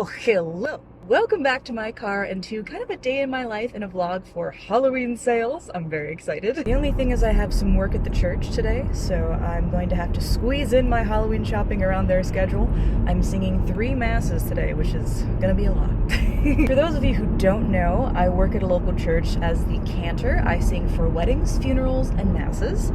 Well, hello. Welcome back to my car and to kind of a day in my life in a vlog for Halloween sales. I'm very excited. The only thing is I have some work at the church today, so I'm going to have to squeeze in my Halloween shopping around their schedule. I'm singing 3 masses today, which is gonna be a lot. For those of you who don't know, I work at a local church as the cantor. I sing for weddings, funerals, and masses.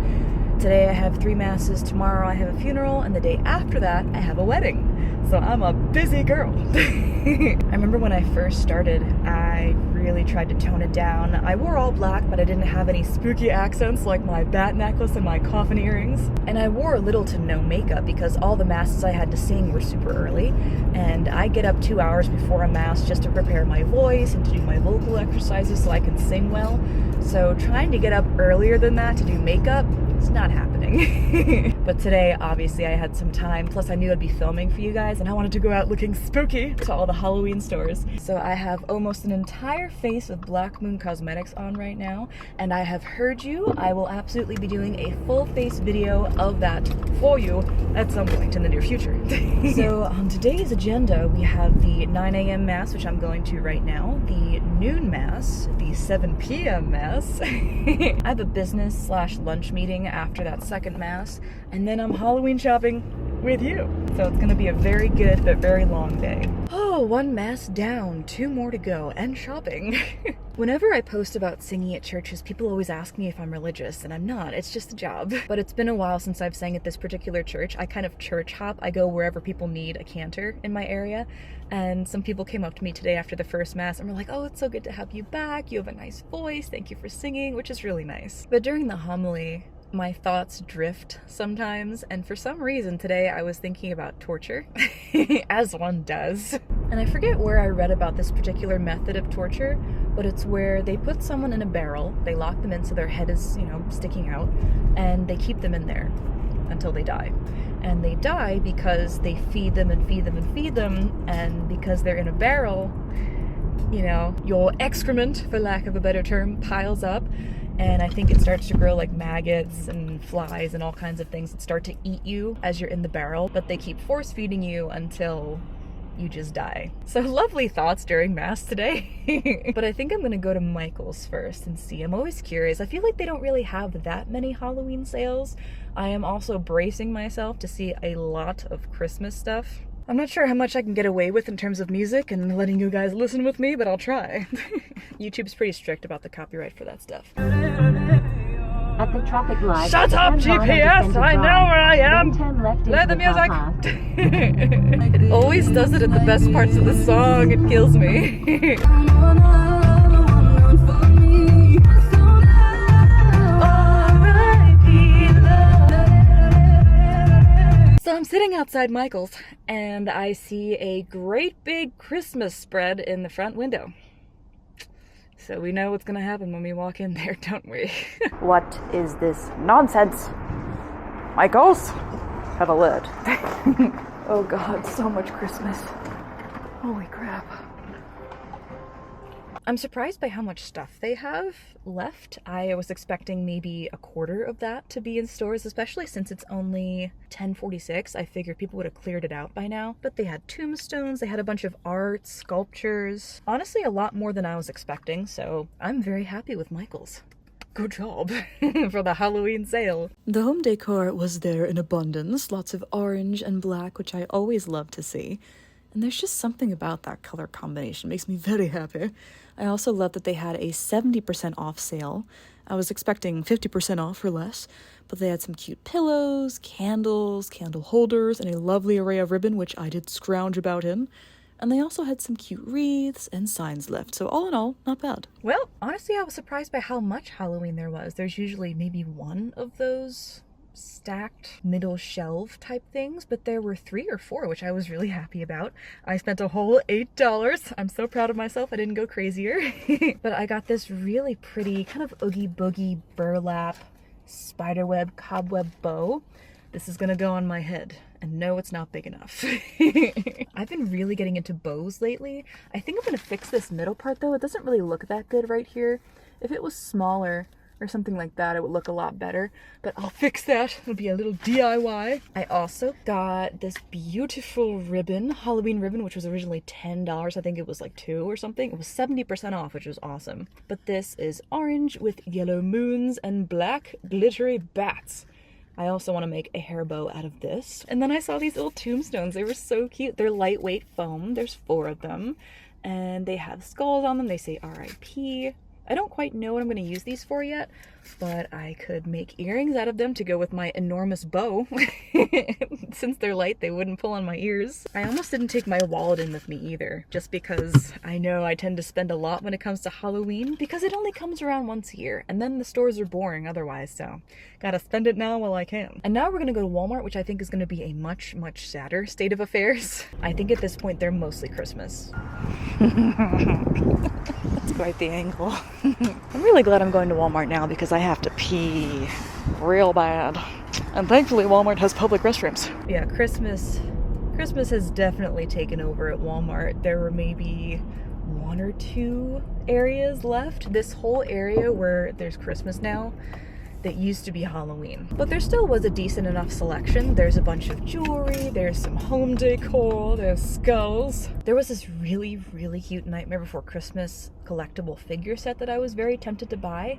Today I have 3 masses, tomorrow I have a funeral, and the day after that I have a wedding. So I'm a busy girl. I remember when I first started, I really tried to tone it down. I wore all black, but I didn't have any spooky accents like my bat necklace and my coffin earrings. And I wore little to no makeup because all the masses I had to sing were super early. And I get up 2 hours before a mass just to prepare my voice and to do my vocal exercises so I can sing well. So trying to get up earlier than that to do makeup, it's not happening. But today, obviously, I had some time. Plus, I knew I'd be filming for you guys, and I wanted to go out looking spooky to all the Halloween stores. So I have almost an entire face of Black Moon Cosmetics on right now, and I have heard you. I will absolutely be doing a full face video of that for you at some point in the near future. So on today's agenda, we have the 9 a.m. Mass, which I'm going to right now, the noon Mass, the 7 p.m. Mass. I have a business/lunch meeting after that second Mass, and then I'm Halloween shopping with you. So it's gonna be a very good but very long day. Oh, 1 Mass down, 2 more to go, and shopping. Whenever I post about singing at churches, people always ask me if I'm religious, and I'm not. It's just a job. But it's been a while since I've sang at this particular church. I kind of church hop. I go wherever people need a cantor in my area. And some people came up to me today after the first Mass and were like, "Oh, it's so good to have you back. You have a nice voice. Thank you for singing," which is really nice. But during the homily, my thoughts drift sometimes, and for some reason today I was thinking about torture, as one does. And I forget where I read about this particular method of torture, but it's where they put someone in a barrel, they lock them in so their head is, sticking out, and they keep them in there until they die. And they die because they feed them and feed them and feed them, and because they're in a barrel, your excrement, for lack of a better term, piles up. And I think it starts to grow like maggots and flies and all kinds of things that start to eat you as you're in the barrel, but they keep force feeding you until you just die. So lovely thoughts during Mass today. But I think I'm gonna go to Michael's first and see. I'm always curious. I feel like they don't really have that many Halloween sales. I am also bracing myself to see a lot of Christmas stuff. I'm not sure how much I can get away with in terms of music and letting you guys listen with me, but I'll try. YouTube's pretty strict about the copyright for that stuff. At the traffic light. Shut up, GPS! I know where I am! Play the music! It always does it at the best parts of the song. It kills me. So I'm sitting outside Michael's, and I see a great big Christmas spread in the front window. So we know what's gonna happen when we walk in there, don't we? What is this nonsense? Michael's? Have a lid. Oh God, so much Christmas. Holy crap. I'm surprised by how much stuff they have left. I was expecting maybe a quarter of that to be in stores, especially since it's only 10:46. I figured people would have cleared it out by now. But they had tombstones, they had a bunch of art, sculptures. Honestly, a lot more than I was expecting, so I'm very happy with Michael's. Good job for the Halloween sale. The home decor was there in abundance, lots of orange and black, which I always love to see. And there's just something about that color combination. It makes me very happy. I also love that they had a 70% off sale. I was expecting 50% off or less, but they had some cute pillows, candles, candle holders, and a lovely array of ribbon, which I did scrounge about in. And they also had some cute wreaths and signs left. So all in all, not bad. Well, honestly, I was surprised by how much Halloween there was. There's usually maybe one of those stacked middle shelf type things, but there were 3 or 4, which I was really happy about. I spent a whole $8. I'm so proud of myself. I didn't go crazier. But I got this really pretty kind of oogie boogie burlap spiderweb cobweb bow. This is gonna go on my head, and no, it's not big enough. I've been really getting into bows lately. I think I'm gonna fix this middle part though. It doesn't really look that good right here. If it was smaller, or something like that, it would look a lot better, but I'll fix that. It'll be a little DIY. I also got this beautiful ribbon, Halloween ribbon, which was originally $10. I think it was like $2 or something. It was 70% off, which was awesome. But this is orange with yellow moons and black glittery bats. I also want to make a hair bow out of this. And then I saw these little tombstones. They were so cute. They're lightweight foam. There's 4 of them. And they have skulls on them. They say RIP. I don't quite know what I'm going to use these for yet, but I could make earrings out of them to go with my enormous bow. Since they're light, they wouldn't pull on my ears. I almost didn't take my wallet in with me either, just because I know I tend to spend a lot when it comes to Halloween, because it only comes around once a year, and then the stores are boring otherwise, so gotta spend it now while I can. And now we're gonna go to Walmart, which I think is gonna be a much, much sadder state of affairs. I think at this point they're mostly Christmas. That's quite the angle. I'm really glad I'm going to Walmart now because I have to pee real bad. And thankfully Walmart has public restrooms. Yeah, Christmas has definitely taken over at Walmart. There were maybe 1 or 2 areas left. This whole area where there's Christmas now, that used to be Halloween. But there still was a decent enough selection. There's a bunch of jewelry, there's some home decor, there's skulls. There was this really, really cute Nightmare Before Christmas collectible figure set that I was very tempted to buy,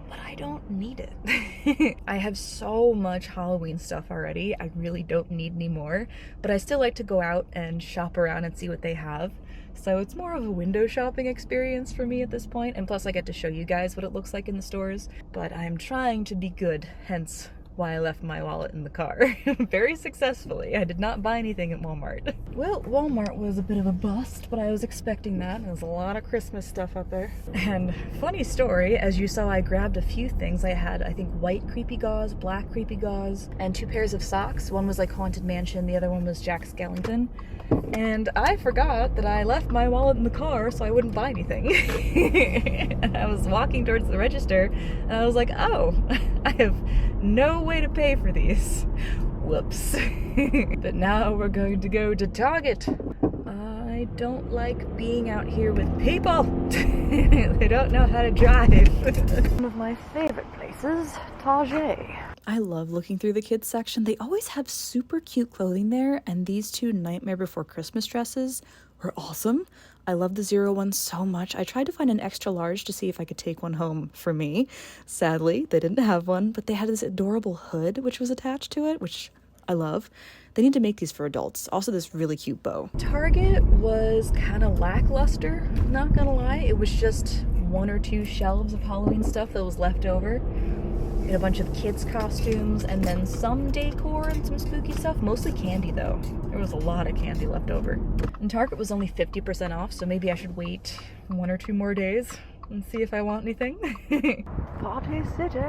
but I don't need it. I have so much Halloween stuff already. I really don't need any more, but I still like to go out and shop around and see what they have. So it's more of a window shopping experience for me at this point, and plus I get to show you guys what it looks like in the stores. But I'm trying to be good, hence why I left my wallet in the car. Very successfully. I did not buy anything at Walmart. Well, Walmart was a bit of a bust, but I was expecting that. There's a lot of Christmas stuff up there. And funny story, as you saw, I grabbed a few things. I had, I think, white creepy gauze, black creepy gauze, and 2 pairs of socks. One was like Haunted Mansion, the other one was Jack Skellington. And I forgot that I left my wallet in the car so I wouldn't buy anything. And I was walking towards the register and I was like, oh, I have no way to pay for these. Whoops. But now we're going to go to Target. I don't like being out here with people. They don't know how to drive. One of my favorite places, Target. I love looking through the kids section. They always have super cute clothing there, and these 2 Nightmare Before Christmas dresses were awesome. I love the 01 so much. I tried to find an extra large to see if I could take one home for me. Sadly, they didn't have one, but they had this adorable hood which was attached to it, which I love. They need to make these for adults. Also this really cute bow. Target was kind of lackluster, not gonna lie. It was just 1 or 2 shelves of Halloween stuff that was left over. A bunch of kids' costumes, and then some decor and some spooky stuff. Mostly candy, though. There was a lot of candy left over. And Target was only 50% off, so maybe I should wait 1 or 2 more days and see if I want anything. Party City!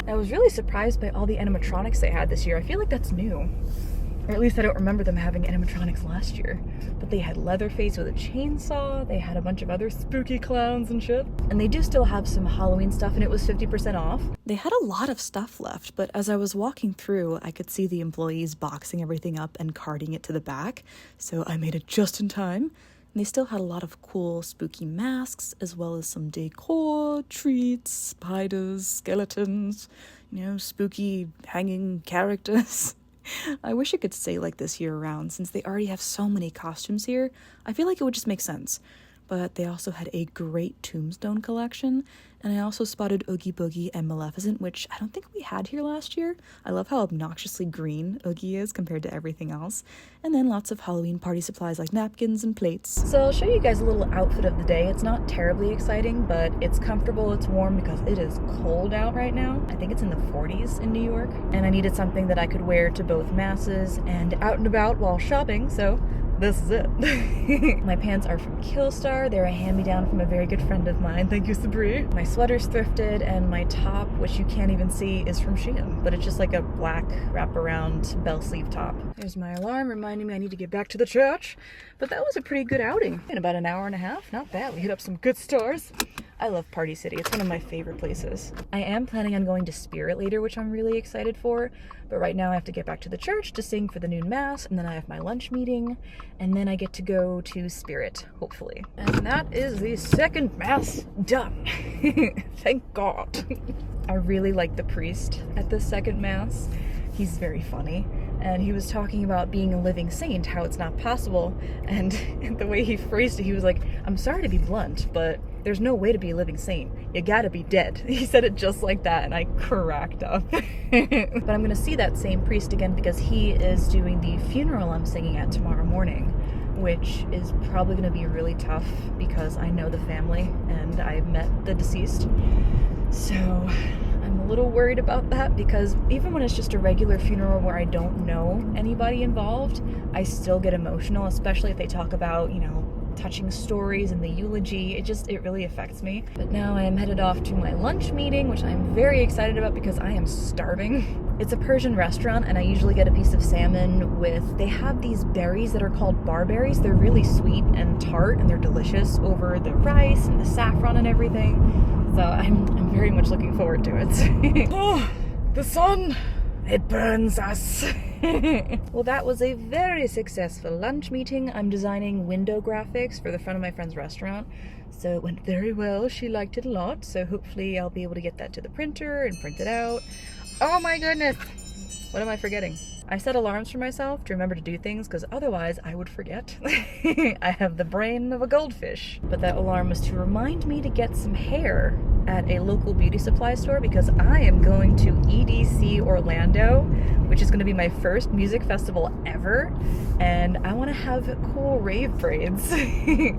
I was really surprised by all the animatronics they had this year. I feel like that's new. Or at least I don't remember them having animatronics last year. But they had Leatherface with a chainsaw, they had a bunch of other spooky clowns and shit. And they do still have some Halloween stuff, and it was 50% off. They had a lot of stuff left, but as I was walking through, I could see the employees boxing everything up and carting it to the back, so I made it just in time. And they still had a lot of cool spooky masks, as well as some decor, treats, spiders, skeletons, you know, spooky hanging characters. I wish it could stay like this year round, since they already have so many costumes here. I feel like it would just make sense. But they also had a great tombstone collection, and I also spotted Oogie Boogie and Maleficent, which I don't think we had here last year. I love how obnoxiously green Oogie is compared to everything else. And then lots of Halloween party supplies like napkins and plates. So I'll show you guys a little outfit of the day. It's not terribly exciting, but it's comfortable, it's warm because it is cold out right now. I think it's in the 40s in New York. And I needed something that I could wear to both masses and out and about while shopping, so this is it. My pants are from Killstar. They're a hand-me-down from a very good friend of mine. Thank you, Sabri. My sweater's thrifted, and my top, which you can't even see, is from Shein. But it's just like a black wraparound bell sleeve top. There's my alarm reminding me I need to get back to the church. But that was a pretty good outing. In about an hour and a half. Not bad. We hit up some good stores. I love Party City. It's one of my favorite places. I am planning on going to Spirit later, which I'm really excited for. But right now I have to get back to the church to sing for the noon mass, and then I have my lunch meeting, and then I get to go to Spirit, hopefully. And that is the second mass done. Thank God. I really like the priest at the second mass. He's very funny. And he was talking about being a living saint, how it's not possible. And the way he phrased it, he was like, I'm sorry to be blunt, but there's no way to be a living saint. You gotta be dead. He said it just like that, and I cracked up. But I'm gonna see that same priest again because he is doing the funeral I'm singing at tomorrow morning, which is probably gonna be really tough because I know the family and I've met the deceased. So I'm a little worried about that because even when it's just a regular funeral where I don't know anybody involved, I still get emotional, especially if they talk about, you know, touching stories and the eulogy. It really affects me. But now I am headed off to my lunch meeting, which I'm very excited about because I am starving. It's a Persian restaurant and I usually get a piece of salmon with, they have these berries that are called barberries. They're really sweet and tart and they're delicious over the rice and the saffron and everything. So I'm very much looking forward to it. Oh, the sun, it burns us. Well, that was a very successful lunch meeting. I'm designing window graphics for the front of my friend's restaurant. So it went very well. She liked it a lot. So hopefully I'll be able to get that to the printer and print it out. Oh my goodness. What am I forgetting? I set alarms for myself to remember to do things because otherwise I would forget. I have the brain of a goldfish. But that alarm was to remind me to get some hair at a local beauty supply store because I am going to EDC Orlando, which is going to be my first music festival ever, and I want to have cool rave braids.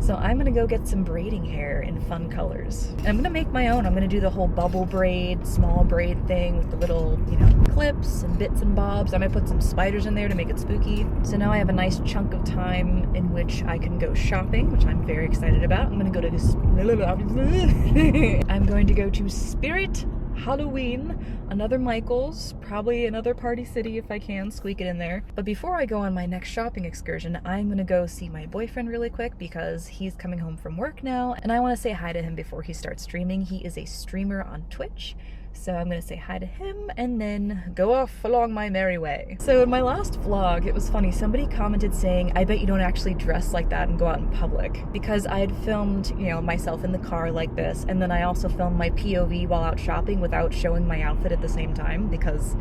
So I'm going to go get some braiding hair in fun colors. And I'm going to make my own. I'm going to do the whole bubble braid, small braid thing with the little, you know, clips and bits and bobs. I might put some spiders in there to make it spooky. So now I have a nice chunk of time in which I can go shopping, which I'm very excited about. I'm going to go to this... I'm going to go to Spirit, Halloween, another Michael's, probably another Party City if I can squeak it in there. But before I go on my next shopping excursion, I'm gonna go see my boyfriend really quick because he's coming home from work now and I want to say hi to him before he starts streaming. He is a streamer on Twitch. So I'm gonna say hi to him and then go off along my merry way. So in my last vlog, it was funny, somebody commented saying, I bet you don't actually dress like that and go out in public. Because I had filmed, you know, myself in the car like this, and then I also filmed my POV while out shopping without showing my outfit at the same time because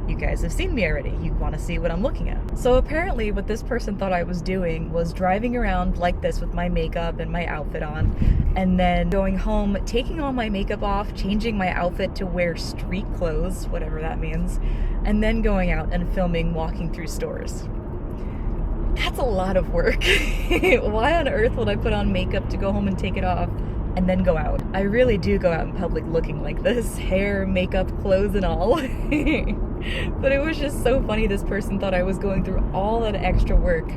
you guys have seen me already. You want to see what I'm looking at. So apparently what this person thought I was doing was driving around like this with my makeup and my outfit on, and then going home, taking all my makeup off, changing my outfit to wear street clothes, whatever that means, and then going out and filming walking through stores. That's a lot of work. Why on earth would I put on makeup to go home and take it off and then go out? I really do go out in public looking like this, hair, makeup, clothes, and all. But it was just so funny this person thought I was going through all that extra work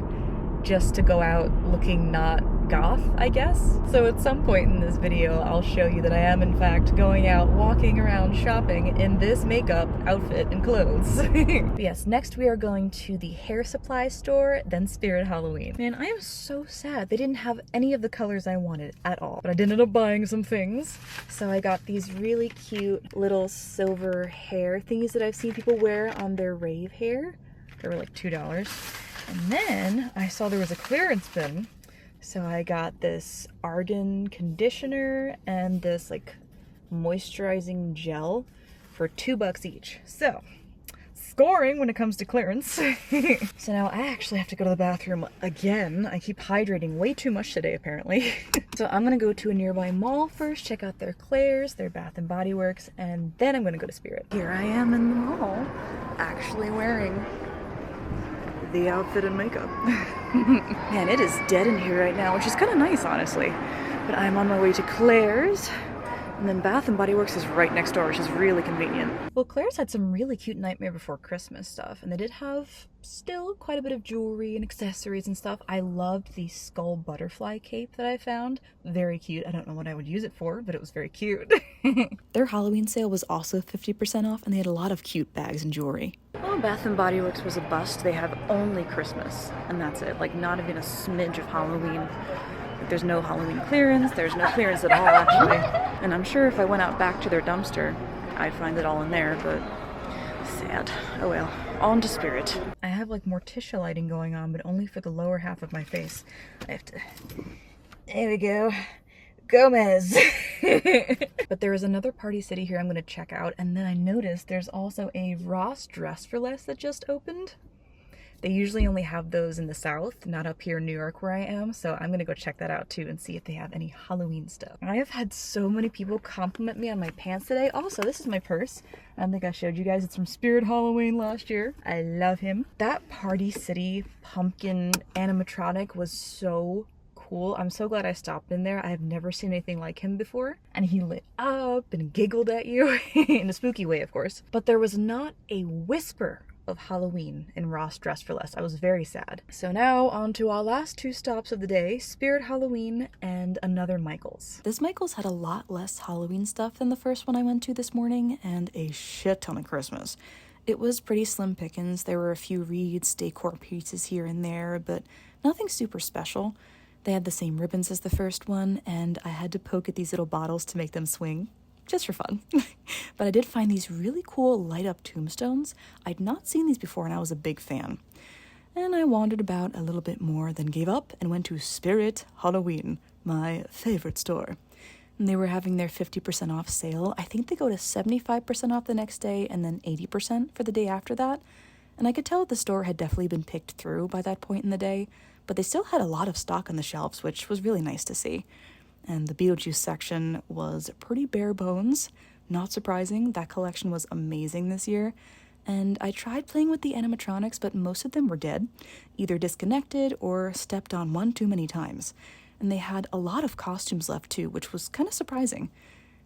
just to go out looking not goth, I guess. So at some point in this video, I'll show you that I am in fact going out walking around shopping in this makeup, outfit, and clothes. But yes, next we are going to the hair supply store, then Spirit Halloween. Man, I am so sad. They didn't have any of the colors I wanted at all. But I did end up buying some things. So I got these really cute little silver hair thingies that I've seen people wear on their rave hair. They were like $2. And then I saw there was a clearance bin. So I got this argan conditioner and this like moisturizing gel for $2 each. So scoring when it comes to clearance. So now I actually have to go to the bathroom again. I keep hydrating way too much today apparently. So I'm gonna go to a nearby mall first, check out their Claire's, their Bath and Body Works, and then I'm gonna go to Spirit. Here I am in the mall, actually wearing the outfit and makeup. Man, it is dead in here right now, which is kind of nice, honestly. But I'm on my way to Claire's, and then Bath and Body Works is right next door, which is really convenient. Well, Claire's had some really cute Nightmare Before Christmas stuff, and they did have still quite a bit of jewelry and accessories and stuff. I loved the skull butterfly cape that I found. Very cute. I don't know what I would use it for, but it was very cute. Their Halloween sale was also 50% off, and they had a lot of cute bags and jewelry. Oh, Bath and Body Works was a bust. They have only Christmas, and that's it. Like, not even a smidge of Halloween. There's no Halloween clearance, there's no clearance at all actually. And I'm sure if I went out back to their dumpster, I'd find it all in there, but sad. Oh well, on to Spirit. I have like Morticia lighting going on, but only for the lower half of my face. I have to, there we go. Gomez. But there is another Party City here I'm gonna check out, and then I noticed there's also a Ross Dress for Less that just opened. They usually only have those in the South, not up here in New York where I am, so I'm gonna go check that out too and see if they have any Halloween stuff. I have had so many people compliment me on my pants today. Also, this is my purse. I don't think I showed you guys. It's from Spirit Halloween last year. I love him. That Party City pumpkin animatronic was so cool. I'm so glad I stopped in there. I have never seen anything like him before. And he lit up and giggled at you in a spooky way, of course. But there was not a whisper of Halloween in Ross Dress for Less. I was very sad. So now on to our last two stops of the day, Spirit Halloween and another Michael's. This Michael's had a lot less Halloween stuff than the first one I went to this morning, and a shit ton of Christmas. It was pretty slim pickings. There were a few wreaths, decor pieces here and there, but nothing super special. They had the same ribbons as the first one, and I had to poke at these little bottles to make them swing, just for fun. But I did find these really cool light-up tombstones. I'd not seen these before, and I was a big fan. And I wandered about a little bit more, then gave up and went to Spirit Halloween, my favorite store. And they were having their 50% off sale. I think they go to 75% off the next day, and then 80% for the day after that. And I could tell the store had definitely been picked through by that point in the day, but they still had a lot of stock on the shelves, which was really nice to see. And the Beetlejuice section was pretty bare bones. Not surprising, that collection was amazing this year. And I tried playing with the animatronics, but most of them were dead, either disconnected or stepped on one too many times. And they had a lot of costumes left too, which was kind of surprising.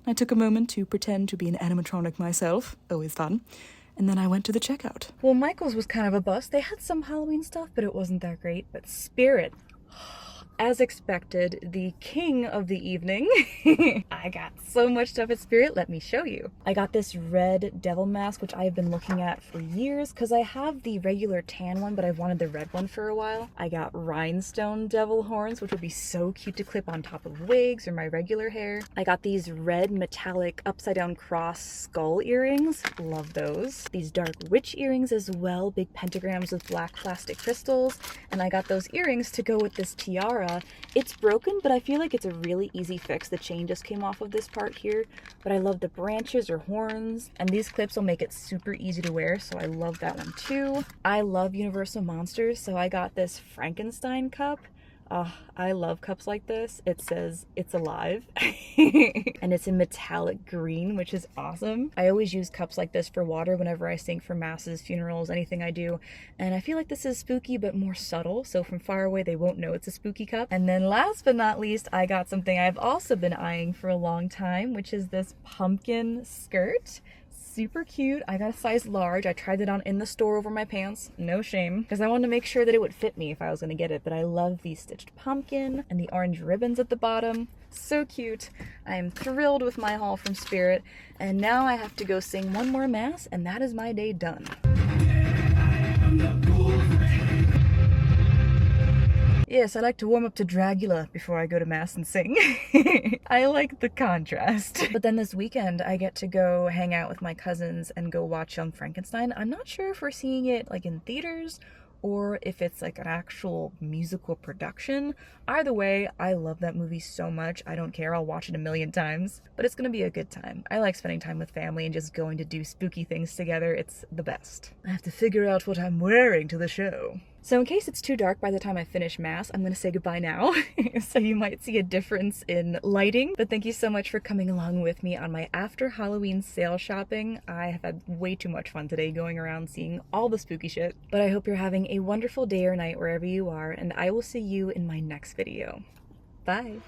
I took a moment to pretend to be an animatronic myself, always fun. And then I went to the checkout. Well, Michael's was kind of a bust. They had some Halloween stuff, but it wasn't that great. But Spirit, as expected, the king of the evening. I got so much stuff at Spirit, let me show you. I got this red devil mask, which I've been looking at for years, because I have the regular tan one, but I've wanted the red one for a while. I got rhinestone devil horns, which would be so cute to clip on top of wigs or my regular hair. I got these red metallic upside down cross skull earrings. Love those. These dark witch earrings as well, big pentagrams with black plastic crystals. And I got those earrings to go with this tiara. It's broken, but I feel like it's a really easy fix. The chain just came off of this part here, but I love the branches or horns, and these clips will make it super easy to wear, so I love that one too. I love Universal Monsters, so I got this Frankenstein cup. I love cups like this. It says it's alive and it's in metallic green, which is awesome. I always use cups like this for water whenever I sing for masses, funerals, anything I do. And I feel like this is spooky but more subtle, so from far away they won't know it's a spooky cup. And then last but not least, I got something I've also been eyeing for a long time, which is this pumpkin skirt. Super cute. I got a size large. I tried it on in the store over my pants. No shame. Because I wanted to make sure that it would fit me if I was going to get it. But I love the stitched pumpkin and the orange ribbons at the bottom. So cute. I am thrilled with my haul from Spirit. And now I have to go sing one more mass, and that is my day done. Yes, I like to warm up to Dragula before I go to mass and sing. I like the contrast. But then this weekend, I get to go hang out with my cousins and go watch Young Frankenstein. I'm not sure if we're seeing it like in theaters or if it's like an actual musical production. Either way, I love that movie so much. I don't care. I'll watch it a million times. But it's gonna be a good time. I like spending time with family and just going to do spooky things together. It's the best. I have to figure out what I'm wearing to the show. So in case it's too dark by the time I finish mass, I'm gonna say goodbye now. So you might see a difference in lighting, but thank you so much for coming along with me on my after Halloween sale shopping. I have had way too much fun today going around seeing all the spooky shit, but I hope you're having a wonderful day or night wherever you are, and I will see you in my next video. Bye.